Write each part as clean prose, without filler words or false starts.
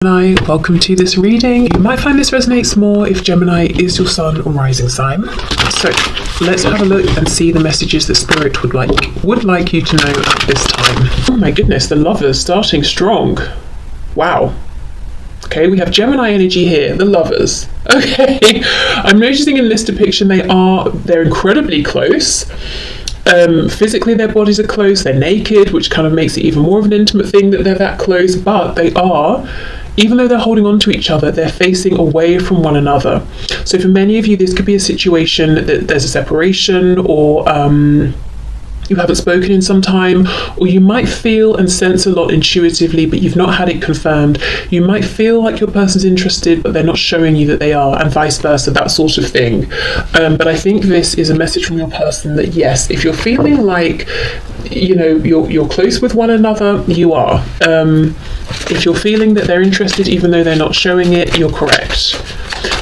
Gemini, welcome to this reading. You might find this resonates more if Gemini is your sun or rising sign. So let's have a look and see the messages that Spirit would like you to know at this time. Oh my goodness, the Lovers starting strong. Wow. Okay, we have Gemini energy here, the Lovers. Okay, I'm noticing in this depiction they're incredibly close. Physically their bodies are close, they're naked, which kind of makes it even more of an intimate thing that they're that close, but they are, even though they're holding on to each other, they're facing away from one another. So for many of you, this could be a situation that there's a separation, or you haven't spoken in some time, or you might feel and sense a lot intuitively, but you've not had it confirmed. You might feel like your person's interested, but they're not showing you that they are, and vice versa, that sort of thing. But I think this is a message from your person that yes, if you're feeling like, you know, you're close with one another, you are. If you're feeling that they're interested, even though they're not showing it, you're correct.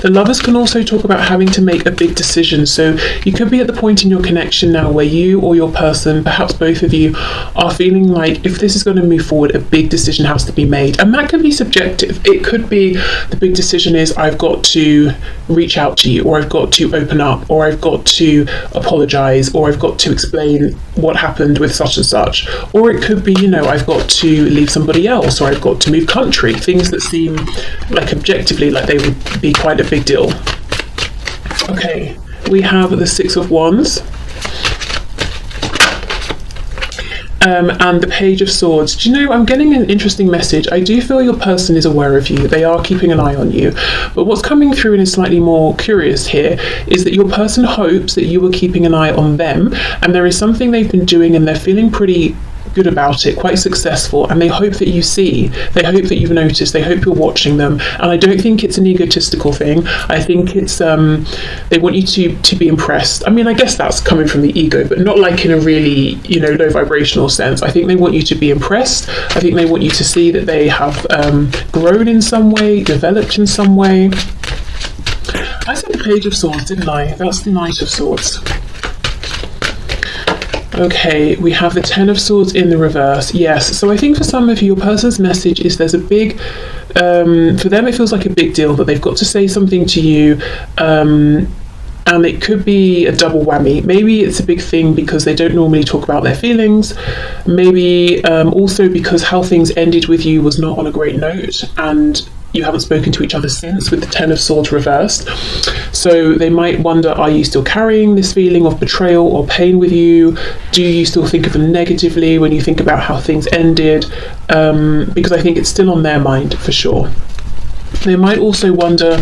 The Lovers can also talk about having to make a big decision. So you could be at the point in your connection now where you or your person, perhaps both of you, are feeling like if this is going to move forward, a big decision has to be made. And that can be subjective. It could be the big decision is I've got to reach out to you, or I've got to open up, or I've got to apologize, or I've got to explain what happened with such and such. Or it could be, you know, I've got to leave somebody else, or I've got to move country. Things that seem like objectively like they would be quite a big deal. Okay, we have the Six of Wands. And the Page of Swords. Do you know, I'm getting an interesting message. I do feel your person is aware of you. They are keeping an eye on you. But what's coming through and is slightly more curious here is that your person hopes that you are keeping an eye on them, and there is something they've been doing and they're feeling pretty good about it, quite successful, and they hope that you see, they hope that you've noticed, they hope you're watching them. And I don't think it's an egotistical thing. I think it's they want you to be impressed. I mean, I guess that's coming from the ego, but not like in a really, you know, low vibrational sense. I think they want you to be impressed. I think they want you to see that they have grown in some way, developed in some way. I said the Page of Swords, didn't I? That's the Knight of Swords. Okay, we have the Ten of Swords in the reverse. Yes, so I think for some of you, your person's message is there's a big, for them it feels like a big deal that they've got to say something to you, and it could be a double whammy. Maybe it's a big thing because they don't normally talk about their feelings. Maybe also because how things ended with you was not on a great note, and you haven't spoken to each other since, with the Ten of Swords reversed. So they might wonder, are you still carrying this feeling of betrayal or pain with you? Do you still think of them negatively when you think about how things ended? Because I think it's still on their mind for sure. They might also wonder,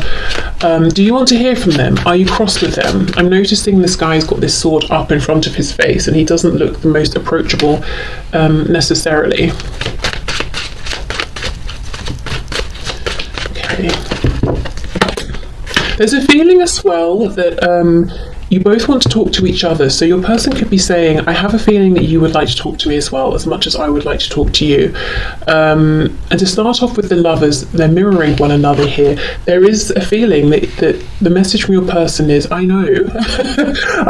do you want to hear from them? Are you cross with them? I'm noticing this guy's got this sword up in front of his face and he doesn't look the most approachable necessarily. There's a feeling as well that you both want to talk to each other. So your person could be saying, I have a feeling that you would like to talk to me as well, as much as I would like to talk to you. And to start off with the Lovers, they're mirroring one another here. There is a feeling that the message from your person is, I know,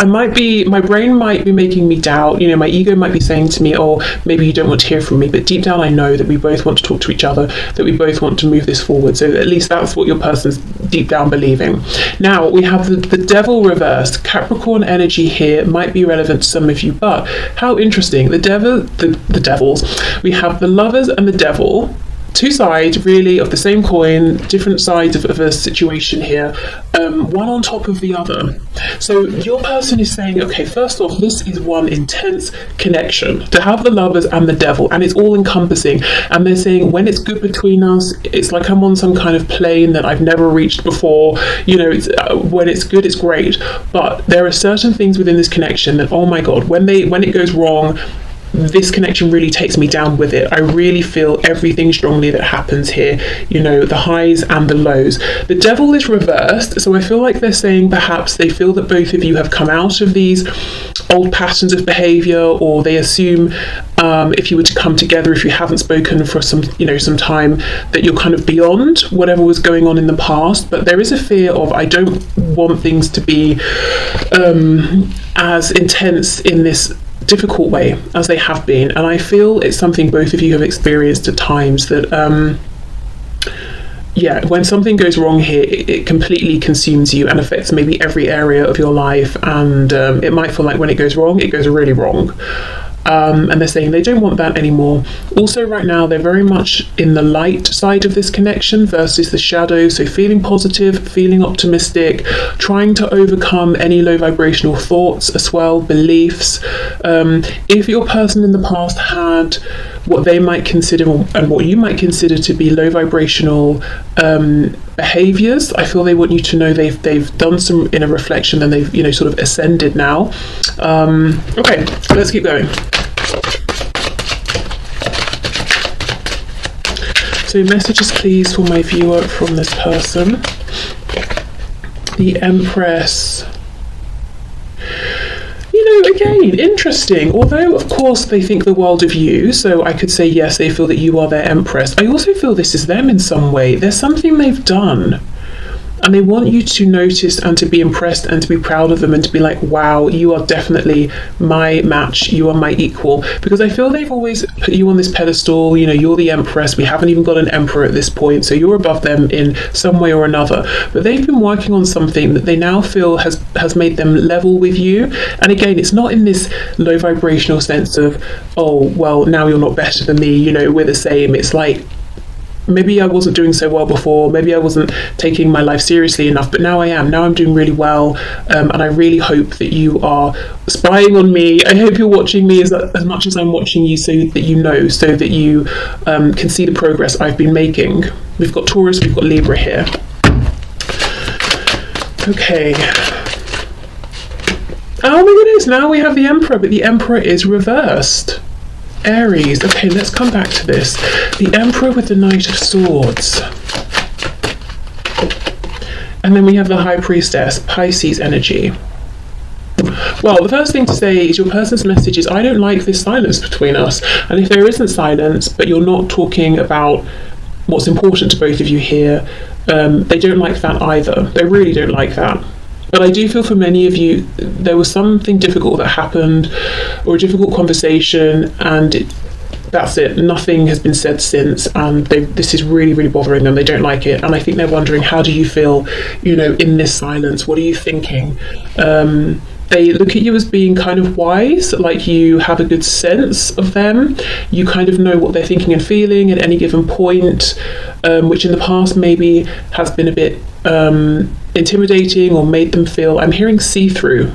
my brain might be making me doubt, you know, my ego might be saying to me, oh, maybe you don't want to hear from me, but deep down I know that we both want to talk to each other, that we both want to move this forward. So at least that's what your person's deep down believing. Now we have the Devil reversed. Capricorn energy here might be relevant to some of you, but how interesting. The devils. We have the Lovers and the Devil, two sides really of the same coin, different sides of a situation here, one on top of the other. So your person is saying, okay, first off, this is one intense connection to have the Lovers and the Devil, and it's all encompassing. And they're saying, when it's good between us, it's like I'm on some kind of plane that I've never reached before. You know, it's, when it's good, it's great. But there are certain things within this connection that, oh my God, when it goes wrong, this connection really takes me down with it. I really feel everything strongly that happens here, you know, the highs and the lows. The Devil is reversed, so I feel like they're saying perhaps they feel that both of you have come out of these old patterns of behavior, or they assume if you were to come together, if you haven't spoken for some time, that you're kind of beyond whatever was going on in the past. But there is a fear of, I don't want things to be as intense in this difficult way as they have been, and I feel it's something both of you have experienced at times, that yeah, when something goes wrong here, it completely consumes you and affects maybe every area of your life, and it might feel like when it goes wrong, it goes really wrong. And they're saying they don't want that anymore. Also, right now, they're very much in the light side of this connection versus the shadow. So feeling positive, feeling optimistic, trying to overcome any low vibrational thoughts as well, beliefs. If your person in the past had what they might consider and what you might consider to be low vibrational behaviors, I feel they want you to know they've done some inner reflection and they've, you know, sort of ascended now. Okay, let's keep going. So messages please for my viewer from this person. The Empress. You know, again, interesting. Although, of course, they think the world of you, so I could say, yes, they feel that you are their Empress. I also feel this is them in some way. There's something they've done, and they want you to notice and to be impressed and to be proud of them and to be like, wow, you are definitely my match, you are my equal. Because I feel they've always put you on this pedestal, you know, you're the Empress, we haven't even got an Emperor at this point, so you're above them in some way or another. But they've been working on something that they now feel has made them level with you. And again, it's not in this low vibrational sense of, oh, well, now you're not better than me, you know, we're the same. It's like, maybe I wasn't doing so well before, maybe I wasn't taking my life seriously enough, but now I am. Now I'm doing really well, and I really hope that you are spying on me. I hope you're watching me as much as I'm watching you, so that you know, so that you can see the progress I've been making. We've got Taurus, we've got Libra here. Okay. Oh my goodness, now we have the Emperor, but the Emperor is reversed. Aries. Okay, let's come back to this. The Emperor with the Knight of Swords. And then we have the High Priestess, Pisces energy. Well, the first thing to say is your person's message is, I don't like this silence between us. And if there isn't silence, but you're not talking about what's important to both of you here, they don't like that either. They really don't like that. But I do feel for many of you, there was something difficult that happened, or a difficult conversation, and that's it. Nothing has been said since, and this is really, really bothering them. They don't like it, and I think they're wondering, how do you feel, you know, in this silence? What are you thinking? They look at you as being kind of wise, like you have a good sense of them. You kind of know what they're thinking and feeling at any given point, which in the past maybe has been a bit intimidating or made them feel, I'm hearing see-through,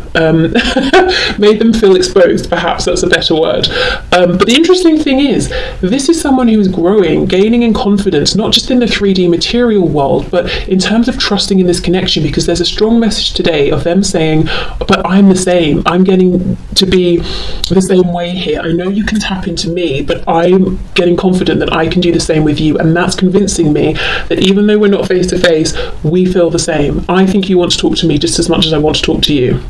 made them feel exposed, perhaps that's a better word. But the interesting thing is, this is someone who is growing, gaining in confidence, not just in the 3D material world, but in terms of trusting in this connection, because there's a strong message today of them saying, but I'm the same, I'm getting to be the same way here. I know you can tap into me, but I'm getting confident that I can do the same with you, and that's convincing me that even though we're not face to face, we feel the same. I think you want to talk to me just as much as I want to talk to you.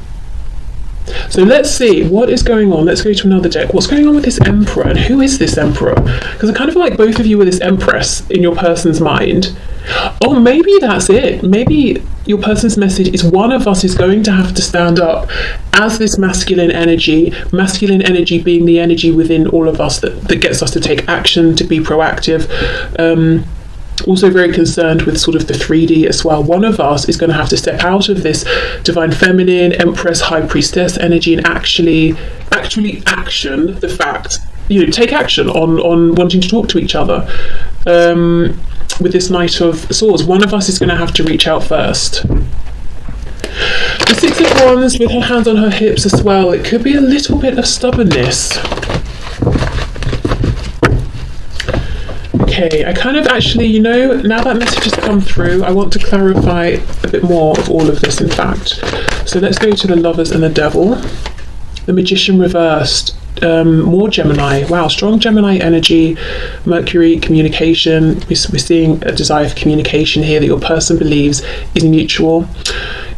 So let's see what is going on. Let's go to another deck. What's going on with this Emperor, and who is this Emperor? Because I kind of feel like both of you are this Empress in your person's mind. Oh, maybe that's it. Maybe your person's message is, one of us is going to have to stand up as this masculine energy being the energy within all of us that gets us to take action, to be proactive. Also very concerned with sort of the 3D as well. One of us is going to have to step out of this divine feminine, Empress, High Priestess energy and actually action the fact, you know, take action on wanting to talk to each other. With this Knight of Swords, one of us is going to have to reach out first. The Six of Wands with her hands on her hips as well. It could be a little bit of stubbornness. Okay, I kind of actually, you know, now that message has come through, I want to clarify a bit more of all of this, in fact. So let's go to the Lovers and the Devil. The Magician reversed. More Gemini. Wow, strong Gemini energy. Mercury, communication. We're seeing a desire for communication here that your person believes is mutual.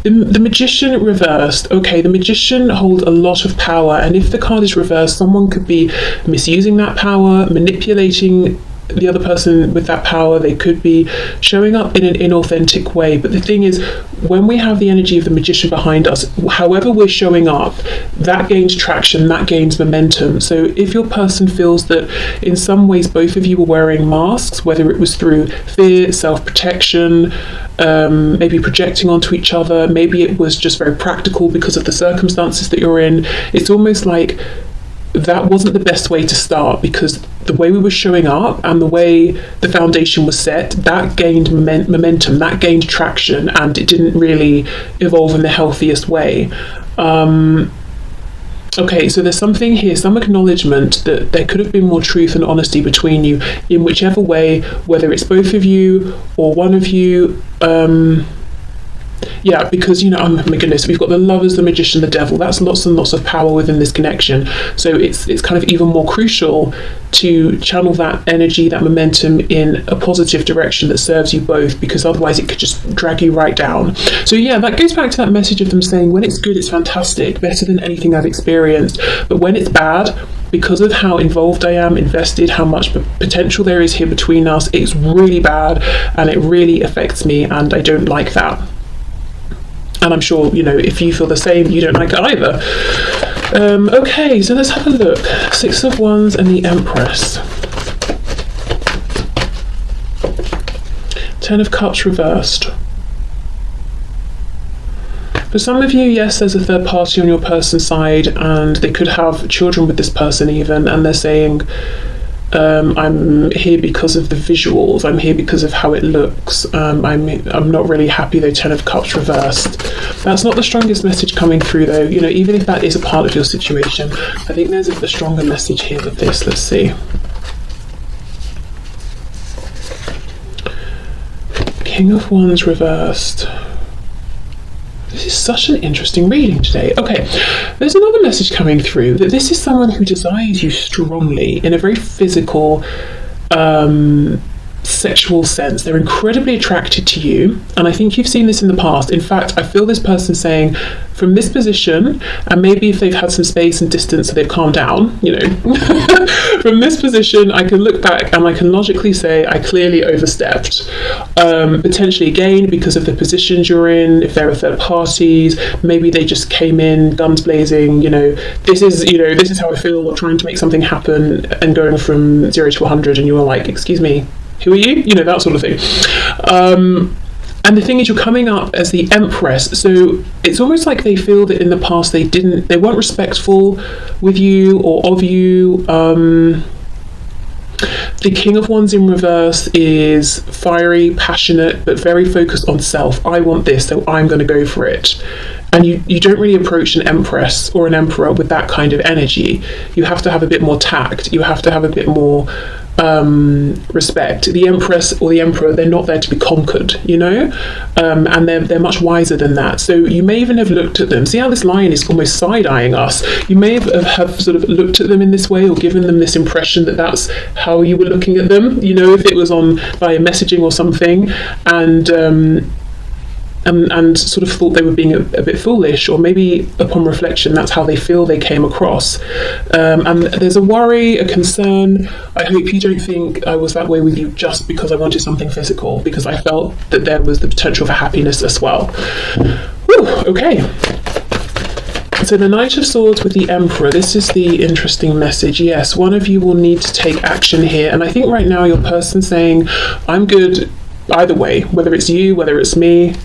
The Magician reversed. Okay, the Magician holds a lot of power, and if the card is reversed, someone could be misusing that power, manipulating the other person with that power, they could be showing up in an inauthentic way. But the thing is, when we have the energy of the magician behind us, however we're showing up, that gains traction, that gains momentum. So if your person feels that in some ways both of you were wearing masks, whether it was through fear, self-protection, maybe projecting onto each other, maybe it was just very practical because of the circumstances that you're in, it's almost like that wasn't the best way to start, because the way we were showing up and the way the foundation was set, that gained momentum, that gained traction, and it didn't really evolve in the healthiest way. Okay, so there's something here, some acknowledgement that there could have been more truth and honesty between you in whichever way, whether it's both of you or one of you. Yeah, because, you know, oh my goodness, we've got the Lovers, the Magician, the Devil. That's lots and lots of power within this connection. So it's kind of even more crucial to channel that energy, that momentum in a positive direction that serves you both, because otherwise it could just drag you right down. So yeah, that goes back to that message of them saying, when it's good, it's fantastic, better than anything I've experienced. But when it's bad, because of how involved I am, invested, how much potential there is here between us, it's really bad and it really affects me, and I don't like that. And I'm sure, you know, if you feel the same, you don't like it either. Okay, so let's have a look. 6 of Wands and the Empress. 10 of Cups reversed. For some of you, yes, there's a third party on your person's side, and they could have children with this person even, and they're saying, I'm here because of the visuals, I'm here because of how it looks, I'm not really happy though. 10 of Cups reversed. That's not the strongest message coming through though, you know, even if that is a part of your situation. I think there's a stronger message here with this. Let's see. King of Wands reversed. This is such an interesting reading today. Okay, there's another message coming through that this is someone who desires you strongly in a very physical, sexual sense. They're incredibly attracted to you, and I think you've seen this in the past. In fact, I feel this person saying, from this position, and maybe if they've had some space and distance so they've calmed down, you know, from this position I can look back and I can logically say I clearly overstepped, potentially again because of the positions you're in. If there are third parties, maybe they just came in guns blazing, you know, this is how I feel, or trying to make something happen and going from 0 to 100, and you were like, excuse me, who are you? You know, that sort of thing. And the thing is, you're coming up as the Empress, so it's almost like they feel that in the past they weren't respectful with you or of you. The King of Wands in reverse is fiery, passionate, but very focused on self. I want this, so I'm going to go for it. And you don't really approach an Empress or an Emperor with that kind of energy. You have to have a bit more tact. You have to have a bit more respect. The Empress or the Emperor, they're not there to be conquered, you know, and they're much wiser than that. So you may even have looked at them. See how this lion is almost side-eyeing us? You may have sort of looked at them in this way, or given them this impression that that's how you were looking at them, you know, if it was on via messaging or something, and sort of thought they were being a bit foolish, or maybe upon reflection that's how they feel they came across. And there's a worry, a concern. I hope you don't think I was that way with you just because I wanted something physical, because I felt that there was the potential for happiness as well. Whew, okay. So the Knight of Swords with the Emperor, this is the interesting message. Yes, one of you will need to take action here, and I think right now your person's saying, I'm good either way, whether it's you, whether it's me.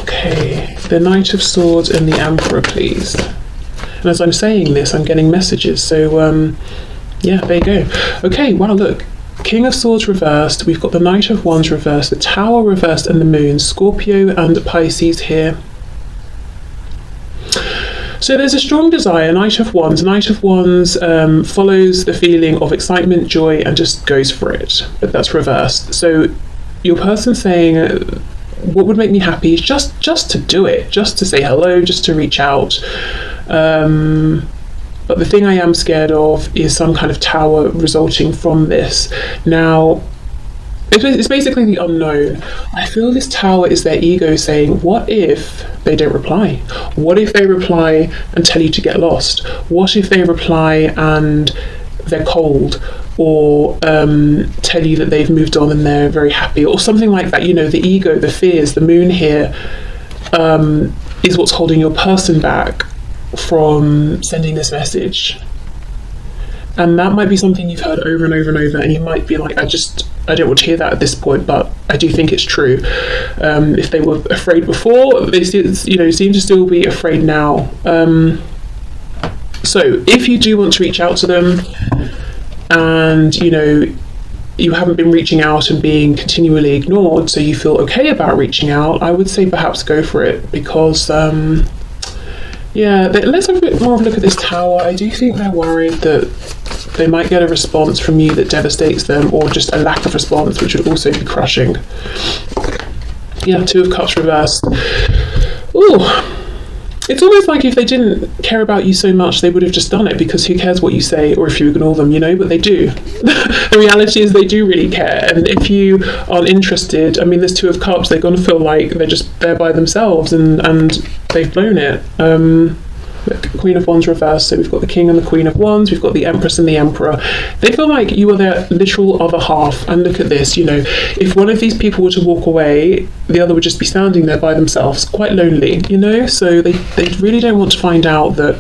Okay, the Knight of Swords and the Emperor, please. And as I'm saying this, I'm getting messages, so yeah, there you go. Okay, wow, look, King of Swords reversed, we've got the Knight of Wands reversed, the Tower reversed, and the Moon. Scorpio and Pisces here. So there's a strong desire. Knight of Wands. Knight of Wands follows the feeling of excitement, joy, and just goes for it. But that's reversed. So your person saying, what would make me happy is just to do it, just to say hello, just to reach out. But the thing I am scared of is some kind of tower resulting from this. Now, it's basically the unknown. I feel this tower is their ego saying, what if they don't reply? What if they reply and tell you to get lost? What if they reply and they're cold, or tell you that they've moved on and they're very happy, or something like that. You know, the ego, the fears, the moon here is what's holding your person back from sending this message. And that might be something you've heard over and over and over, and you might be like, I don't want to hear that at this point, but I do think it's true. If they were afraid before, they still, seem to still be afraid now. So if you do want to reach out to them, and you haven't been reaching out and being continually ignored, so you feel okay about reaching out, I would say perhaps go for it, because let's have a bit more of a look at this Tower. I do think they're worried that they might get a response from you that devastates them, or just a lack of response, which would also be crushing. Yeah, Two of Cups reversed. Ooh. It's almost like if they didn't care about you so much, they would have just done it, because who cares what you say or if you ignore them, but they do. The reality is they do really care. And if you aren't interested, I mean, there's Two of Cups, they're going to feel like they're just there by themselves and they've blown it. Queen of Wands reversed, so we've got the King and the Queen of Wands, we've got the Empress and the Emperor. They feel like you are their literal other half, and look at this, if one of these people were to walk away, the other would just be standing there by themselves, quite lonely, so they really don't want to find out that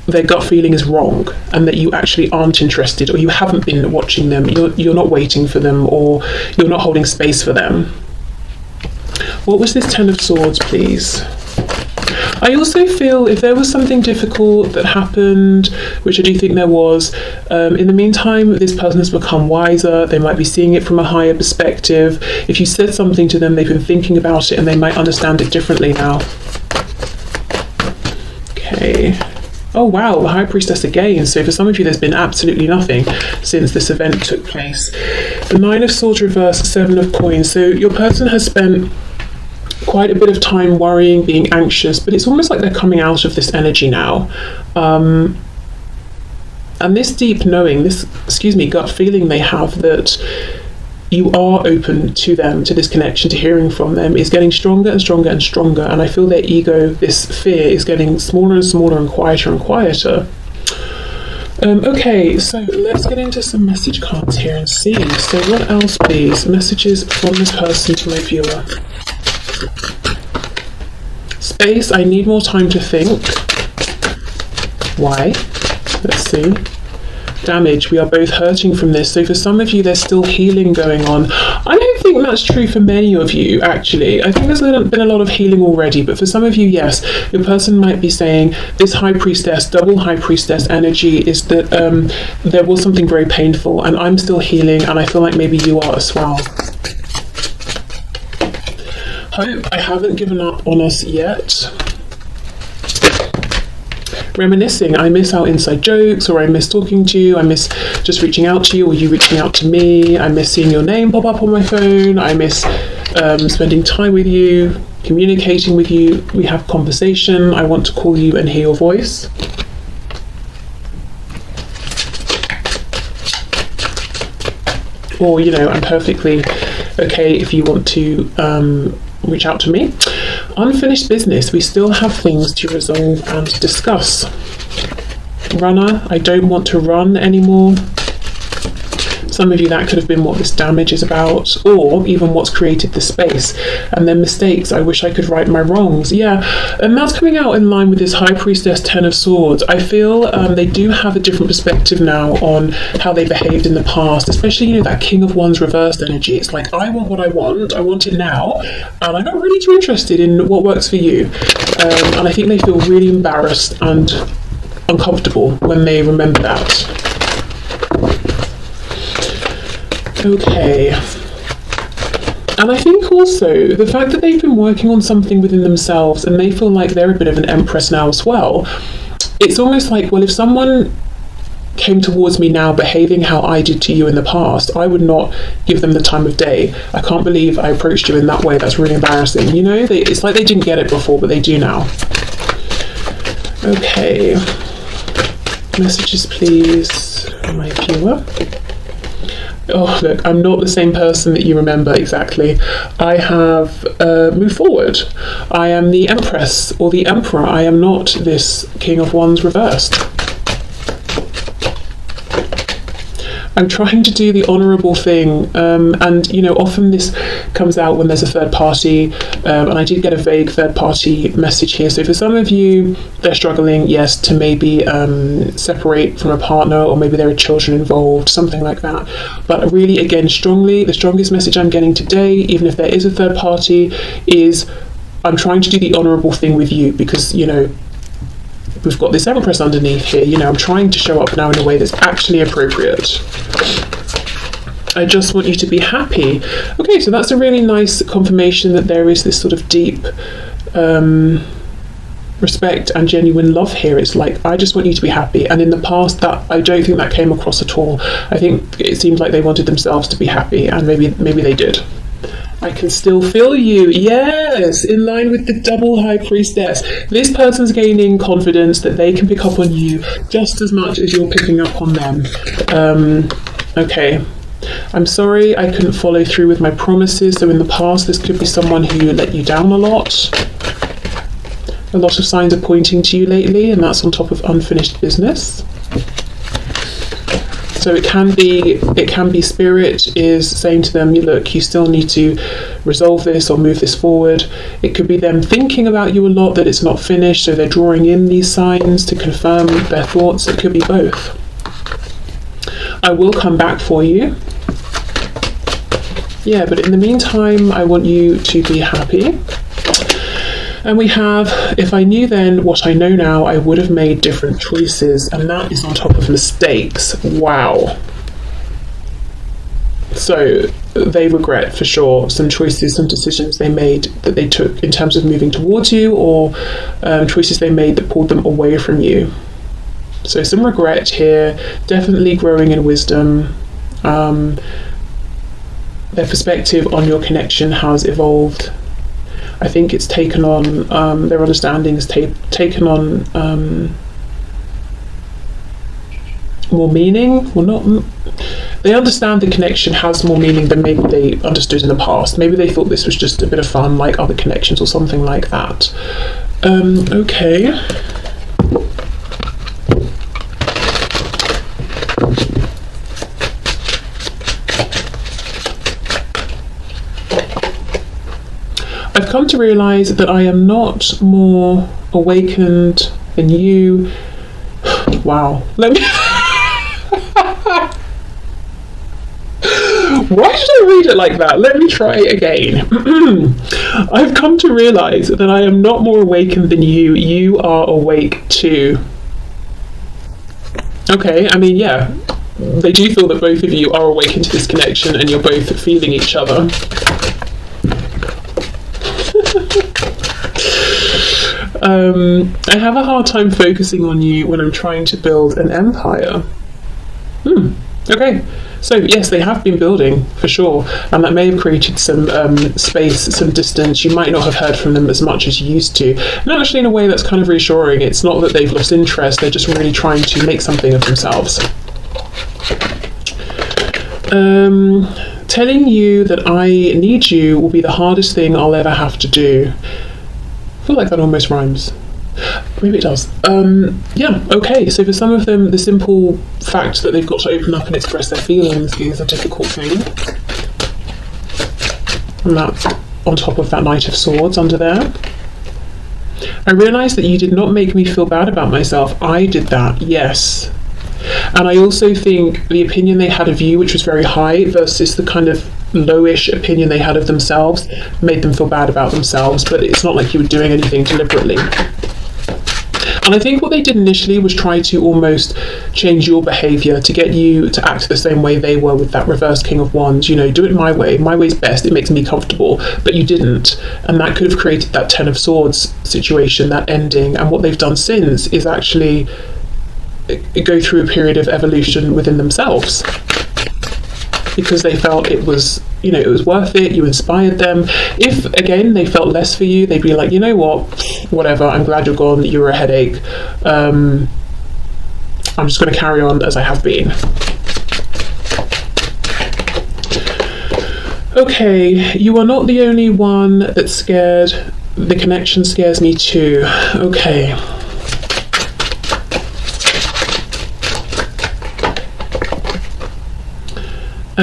their gut feeling is wrong, and that you actually aren't interested, or you haven't been watching them, you're not waiting for them, or you're not holding space for them. What was this Ten of Swords, please? I also feel if there was something difficult that happened, which I do think there was, in the meantime, this person has become wiser. They might be seeing it from a higher perspective. If you said something to them, they've been thinking about it and they might understand it differently now. Okay. Oh wow, the High Priestess again. So for some of you, there's been absolutely nothing since this event took place. The Nine of Swords reversed, Seven of Coins. So your person has spent quite a bit of time worrying, being anxious, but it's almost like they're coming out of this energy now. And this deep knowing, this gut feeling they have that you are open to them, to this connection, to hearing from them, is getting stronger and stronger and stronger. And I feel their ego, this fear, is getting smaller and smaller and quieter and quieter. Okay, so let's get into some message cards here and see. So what else, please? Messages from this person to my viewer. Space, I need more time to think. Why? Let's see. Damage, we are both hurting from this. So for some of you, there's still healing going on. I don't think that's true for many of you, actually. I think there's been a lot of healing already, but for some of you, yes, your person might be saying this High Priestess, double High Priestess energy is that there was something very painful, and I'm still healing, and I feel like maybe you are as well. Hope, I haven't given up on us yet. Reminiscing, I miss our inside jokes, or I miss talking to you, I miss just reaching out to you, or you reaching out to me, I miss seeing your name pop up on my phone, I miss spending time with you, communicating with you, we have conversation, I want to call you and hear your voice. Or, I'm perfectly okay if you want to reach out to me. Unfinished business, we still have things to resolve and discuss. Runner, I don't want to run anymore. Some of you, that could have been what this damage is about, or even what's created the space. And then mistakes, I wish I could right my wrongs. Yeah, and that's coming out in line with this High Priestess, Ten of Swords. I feel they do have a different perspective now on how they behaved in the past, especially, that King of Wands reversed energy. It's like, I want what I want it now, and I'm not really too interested in what works for you. And I think they feel really embarrassed and uncomfortable when they remember that. Okay, and I think also the fact that they've been working on something within themselves and they feel like they're a bit of an empress now as well, it's almost like, well, if someone came towards me now behaving how I did to you in the past, I would not give them the time of day. I can't believe I approached you in that way, that's really embarrassing. It's like they didn't get it before, but they do now. Okay, messages please, my viewer. Oh, look, I'm not the same person that you remember exactly. I have moved forward. I am the Empress or the Emperor. I am not this King of Wands reversed. I'm trying to do the honourable thing, and you know, often this comes out when there's a third party, and I did get a vague third party message here. So for some of you, they're struggling, yes, to maybe separate from a partner, or maybe there are children involved, something like that. But really, again, the strongest message I'm getting today, even if there is a third party, is I'm trying to do the honourable thing with you, because, you know, we've got this Empress underneath here. You know, I'm trying to show up now in a way that's actually appropriate. I just want you to be happy. Okay, so that's a really nice confirmation that there is this sort of deep respect and genuine love here. It's like, I just want you to be happy. And in the past, that I don't think that came across at all. I think it seemed like they wanted themselves to be happy, and maybe they did. I can still feel you. Yes, in line with the double high priestess. This person's gaining confidence that they can pick up on you just as much as you're picking up on them. Okay. I'm sorry I couldn't follow through with my promises. So in the past, this could be someone who let you down a lot. A lot of signs are pointing to you lately, and that's on top of unfinished business. So it can be Spirit is saying to them, look, you still need to resolve this or move this forward. It could be them thinking about you a lot, that it's not finished, so they're drawing in these signs to confirm their thoughts. It could be both. I will come back for you. Yeah, but in the meantime, I want you to be happy. And we have, if I knew then what I know now, I would have made different choices. And that is on top of mistakes. Wow. So they regret, for sure, some choices, some decisions they made that they took in terms of moving towards you, or choices they made that pulled them away from you. So some regret here, definitely growing in wisdom. Their perspective on your connection has evolved. I think it's taken on, their understanding has taken on more meaning. Well, not. They understand the connection has more meaning than maybe they understood in the past. Maybe they thought this was just a bit of fun, like other connections or something like that. Okay. I've come to realise that I am not more awakened than you. Wow. Let me... Why did I read it like that? Let me try again. I've come to realise that I am not more awakened than you. You are awake too. Okay, I mean, yeah. They do feel that both of you are awakened to this connection and you're both feeling each other. I have a hard time focusing on you when I'm trying to build an empire. Okay, so yes, they have been building, for sure, and that may have created some space, some distance. You might not have heard from them as much as you used to, and actually in a way that's kind of reassuring. It's not that they've lost interest, they're just really trying to make something of themselves. Telling you that I need you will be the hardest thing I'll ever have to do. I feel like that almost rhymes. Maybe it does. Yeah, okay, so for some of them, the simple fact that they've got to open up and express their feelings is a difficult thing. And that's on top of that Knight of Swords under there. I realised that you did not make me feel bad about myself. I did that, yes. And I also think the opinion they had of you, which was very high, versus the kind of lowish opinion they had of themselves, made them feel bad about themselves, but it's not like you were doing anything deliberately. And I think what they did initially was try to almost change your behaviour to get you to act the same way they were with that reverse King of Wands. You know, do it my way. My way's best. It makes me comfortable. But you didn't. And that could have created that Ten of Swords situation, that ending. And what they've done since is actually go through a period of evolution within themselves, because they felt it was, you know, it was worth it. You inspired them. If again they felt less for you, they'd be like, you know what, whatever, I'm glad you're gone, you were a headache, I'm just going to carry on as I have been. Okay, you are not the only one that's scared. The connection scares me too. Okay.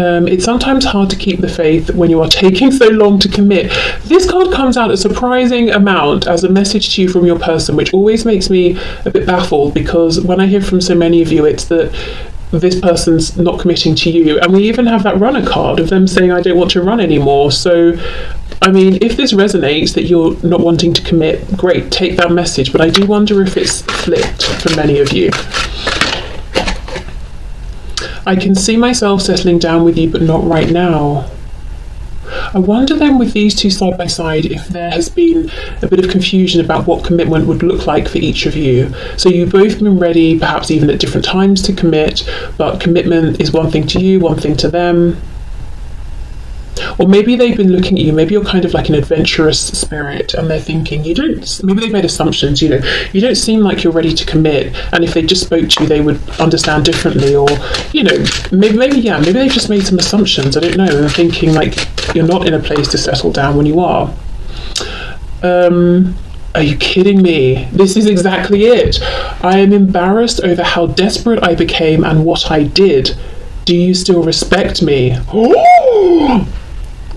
It's sometimes hard to keep the faith when you are taking so long to commit. This card comes out a surprising amount as a message to you from your person, which always makes me a bit baffled, because when I hear from so many of you, it's that this person's not committing to you. And we even have that runner card of them saying, I don't want to run anymore. So, I mean, if this resonates that you're not wanting to commit, great, take that message. But I do wonder if it's flipped for many of you. I can see myself settling down with you, but not right now. I wonder then, with these two side by side, if there has been a bit of confusion about what commitment would look like for each of you. So you've both been ready, perhaps even at different times, to commit, but commitment is one thing to you, one thing to them. Or maybe they've been looking at you, maybe you're kind of like an adventurous spirit, and they're thinking, maybe they've made assumptions, you don't seem like you're ready to commit, and if they just spoke to you, they would understand differently, or, maybe they've just made some assumptions, I don't know, and they're thinking like you're not in a place to settle down when you are. Are you kidding me? This is exactly it. I am embarrassed over how desperate I became and what I did. Do you still respect me? Oh!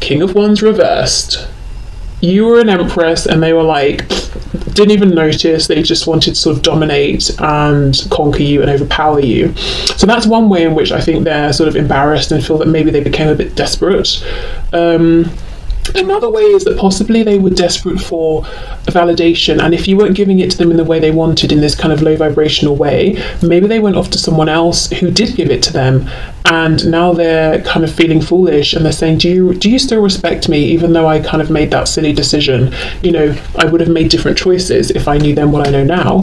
King of Wands reversed. You were an empress and they were like, didn't even notice. They just wanted to sort of dominate and conquer you and overpower you. So that's one way in which I think they're sort of embarrassed and feel that maybe they became a bit desperate. Another way is that possibly they were desperate for validation, and if you weren't giving it to them in the way they wanted, in this kind of low vibrational way, maybe they went off to someone else who did give it to them, and now they're kind of feeling foolish, and they're saying, do you still respect me, even though I kind of made that silly decision? I would have made different choices if I knew then what I know now.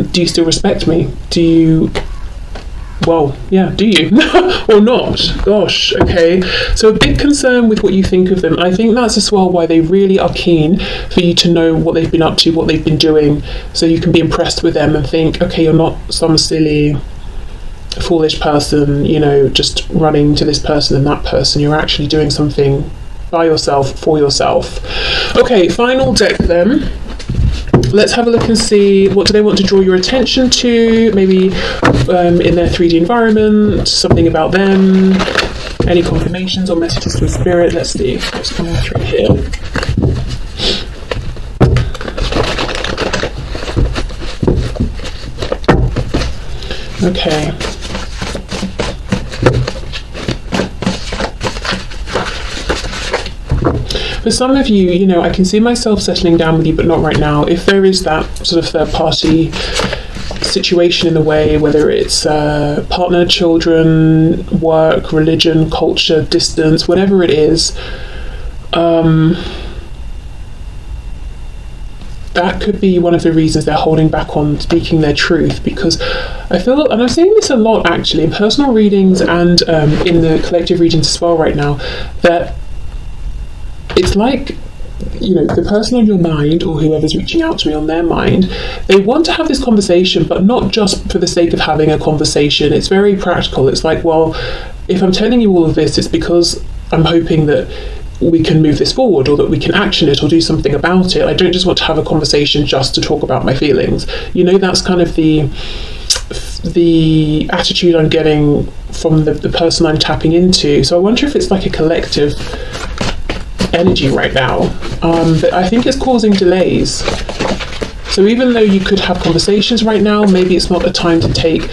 Do you still respect me? Do you? Well, yeah, do you? Or not? Gosh, okay. So a big concern with what you think of them. I think that's as well why they really are keen for you to know what they've been up to, what they've been doing, so you can be impressed with them and think, okay, you're not some silly, foolish person, just running to this person and that person. You're actually doing something by yourself, for yourself. Okay, final deck then. Let's have a look and see, what do they want to draw your attention to? Maybe in their 3D environment, something about them, any confirmations or messages from spirit. Let's see what's coming through here. Okay. For some of you, I can see myself settling down with you, but not right now. If there is that sort of third-party situation in the way, whether it's partner, children, work, religion, culture, distance, whatever it is, that could be one of the reasons they're holding back on speaking their truth, because I feel, and I'm seeing this a lot actually in personal readings and in the collective readings as well right now, that it's like, the person on your mind, or whoever's reaching out to me on their mind, they want to have this conversation, but not just for the sake of having a conversation. It's very practical. It's like, well, if I'm telling you all of this, it's because I'm hoping that we can move this forward, or that we can action it or do something about it. I don't just want to have a conversation just to talk about my feelings. That's kind of the attitude I'm getting from the person I'm tapping into. So I wonder if it's like a collective energy right now, but I think it's causing delays. So even though you could have conversations right now, maybe it's not the time to take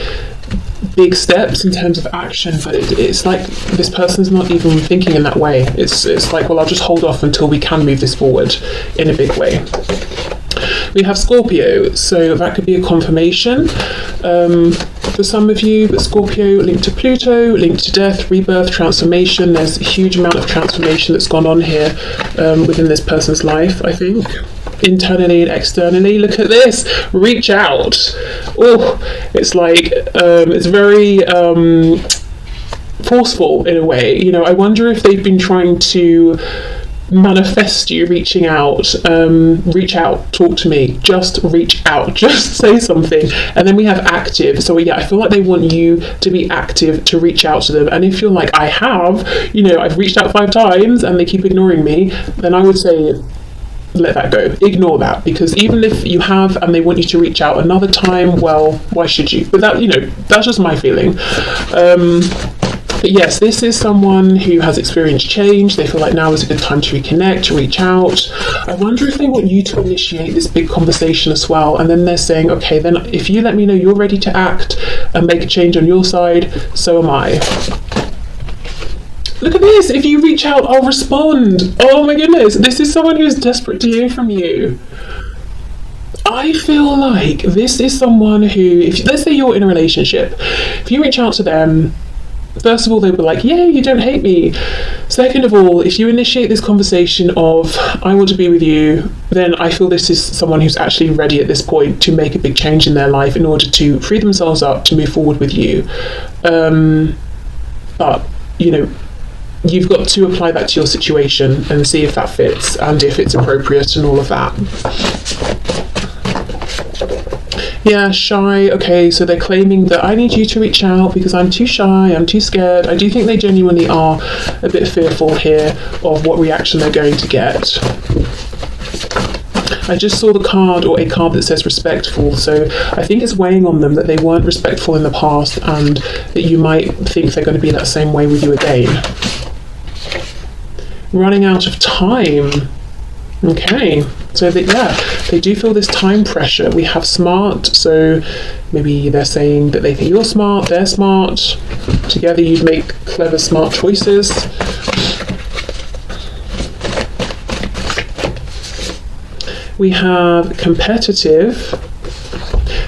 big steps in terms of action, but it's like this person's not even thinking in that way. It's like, well, I'll just hold off until we can move this forward in a big way. We have Scorpio, so that could be a confirmation for some of you, but Scorpio linked to Pluto, linked to death, rebirth, transformation. There's a huge amount of transformation that's gone on here within this person's life, I think, internally and externally. Look at this, reach out. Oh, it's like, it's very forceful in a way. I wonder if they've been trying to manifest you reaching out. Reach out, talk to me, just reach out, just say something. And then we have active. So yeah, I feel like they want you to be active, to reach out to them. And if you're like, I've reached out 5 times and they keep ignoring me, then I would say let that go, ignore that, because even if you have and they want you to reach out another time, well, why should you? But that, that's just my feeling. But yes, this is someone who has experienced change. They feel like now is a good time to reconnect, to reach out. I wonder if they want you to initiate this big conversation as well. And then they're saying, okay, then if you let me know you're ready to act and make a change on your side, so am I. Look at this. If you reach out, I'll respond. Oh my goodness. This is someone who's desperate to hear from you. I feel like this is someone who, if let's say you're in a relationship, if you reach out to them, first of all, they'll be like, yeah, you don't hate me. Second of all, if you initiate this conversation of, I want to be with you, then I feel this is someone who's actually ready at this point to make a big change in their life in order to free themselves up to move forward with you. But, you know, you've got to apply that to your situation and see if that fits and if it's appropriate and all of that. Yeah, shy. Okay, so they're claiming that I need you to reach out because I'm too shy, I'm too scared. I do think they genuinely are a bit fearful here of what reaction they're going to get. I just saw the card, or a card that says respectful, so I think it's weighing on them that they weren't respectful in the past and that you might think they're going to be that same way with you again. Running out of time. Okay, so that, yeah, they do feel this time pressure. We have smart, so maybe they're saying that they think you're smart, they're smart. Together you'd make clever, smart choices. We have competitive.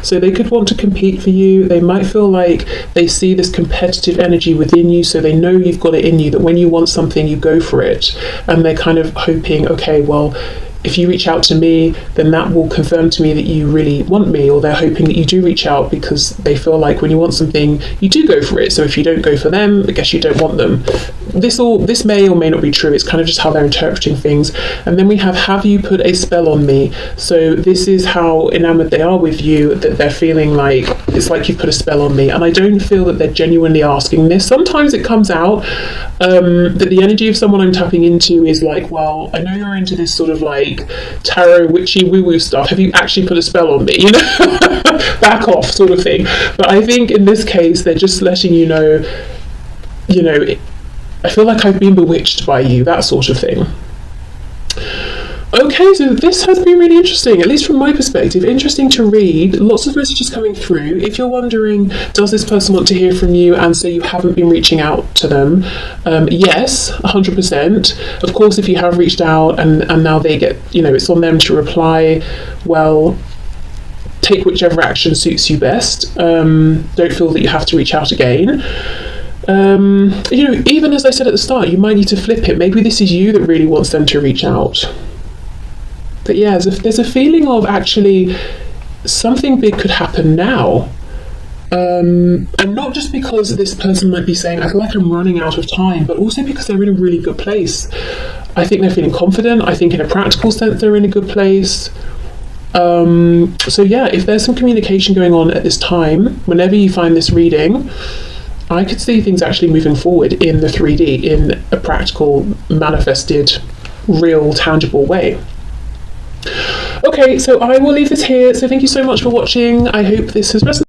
So they could want to compete for you. They might feel like they see this competitive energy within you, so they know you've got it in you, that when you want something, you go for it. And they're kind of hoping, okay, well, if you reach out to me, then that will confirm to me that you really want me, or they're hoping that you do reach out because they feel like when you want something, you do go for it. So if you don't go for them, I guess you don't want them. This may or may not be true. It's kind of just how they're interpreting things. And then we have you put a spell on me? So this is how enamored they are with you, that they're feeling like it's like you've put a spell on me. And I don't feel that they're genuinely asking this. Sometimes it comes out that the energy of someone I'm tapping into is like, well, I know you're into this sort of like tarot witchy woo-woo stuff. Have you actually put a spell on me? You know, back off sort of thing. But I think in this case, they're just letting you know, I feel like I've been bewitched by you, that sort of thing. Okay, so this has been really interesting, at least from my perspective. Interesting to read, lots of messages coming through. If you're wondering, does this person want to hear from you and so you haven't been reaching out to them? Yes, 100%. Of course, if you have reached out and now they get, it's on them to reply, well, take whichever action suits you best. Don't feel that you have to reach out again. Even as I said at the start, you might need to flip it. Maybe this is you that really wants them to reach out. But yeah, there's a feeling of actually something big could happen now. And not just because this person might be saying, I feel like I'm running out of time, but also because they're in a really good place. I think they're feeling confident. I think in a practical sense, they're in a good place. So yeah, if there's some communication going on at this time, whenever you find this reading, I could see things actually moving forward in the 3D, in a practical, manifested, real, tangible way. Okay, so I will leave this here. So thank you so much for watching. I hope this has resonated.